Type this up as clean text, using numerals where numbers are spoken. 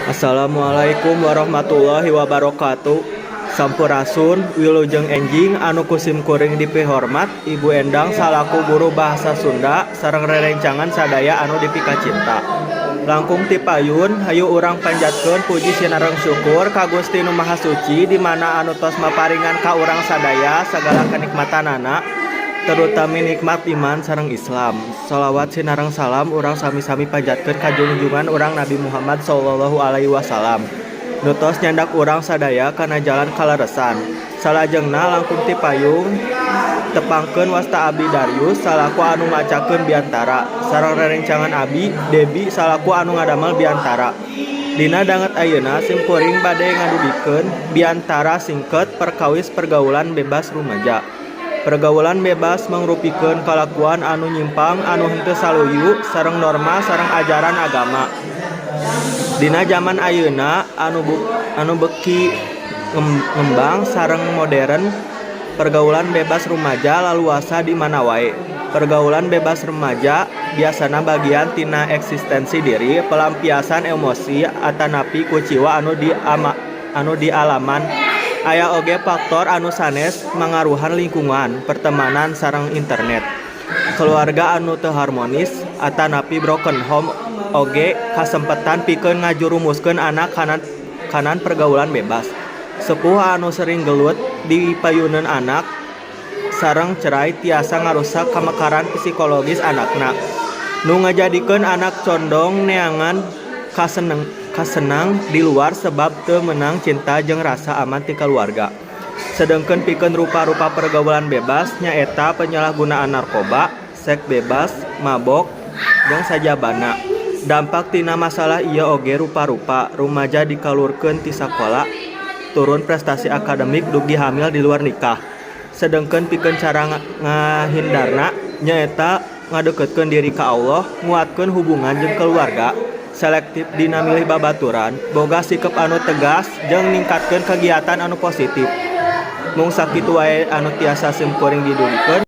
Assalamualaikum warahmatullahi wabarakatuh. Sampurasun wilujeng enjing anu kusim kuring dipihormat Ibu Endang salaku guru bahasa Sunda sareng rerencangan sadaya anu dipika cinta. Langkung ti payun hayu urang panjatkeun puji sinareng syukur ka Gusti Nu Maha Suci di mana anu tos maparingan ka urang sadaya sagala kanikmatanana terutama nikmat iman sareng Islam. Shalawat sinareng salam urang sami-sami panjatkeun ka junjungan urang Nabi Muhammad sallallahu alaihi wasallam. Nutos nyandak urang sadaya kana jalan kaleresan. Salajengna langkung ti payung tepangkeun wasta Abi Darius salaku anu macakeun biantara sareng rerencangan Abi Debi salaku anu ngadamel biantara. Dina danget ayeuna simkuring bade ngadudikeun biantara singket perkawis pergaulan bebas rumaja. Pergaulan bebas mangrupikeun kalakuan anu nyimpang anu henteu saluyu sareng norma sareng ajaran agama. Dina zaman ayeuna anu beuki ngembang sareng modern, pergaulan bebas rumaja laluasa di mana wae. Pergaulan bebas remaja biasana bagian tina eksistensi diri, pelampiasan emosi atanapi ku ciwa anu di alaman. Aya oge faktor anu sanes mangaruhan lingkungan, pertemanan sareng internet. Keluarga anu teu harmonis atanapi broken home oge kasempetan pikeun ngajurumuskeun anak kanan pergaulan bebas. Sepuh anu sering gelut di payuneun anak sareng cerai tiasa ngarusak kamekaran psikologis anakna. Nu ngajadikeun anak condong neangan kasenang di luar sebab teu menang cinta jeung rasa aman ti keluarga. Sedengkeun pikeun rupa-rupa pergaulan bebas nyaeta penyalahgunaan narkoba, seks bebas, mabok, jeung sajabana. Dampak tina masalah ieu oge rupa-rupa rumaja dikalurkeun ti sakola, turun prestasi akademik dugi hamil di luar nikah. Sedengkeun pikeun cara ngahindarna nyaeta ngadeukeutkeun diri ka Allah, nguatkeun hubungan jeung keluarga, selektif dina milih babaturan, boga sikap anu tegas jeung ningkatkeun kegiatan anu positif. Mung sakitu wae anu tiasa simkuring didudikeun.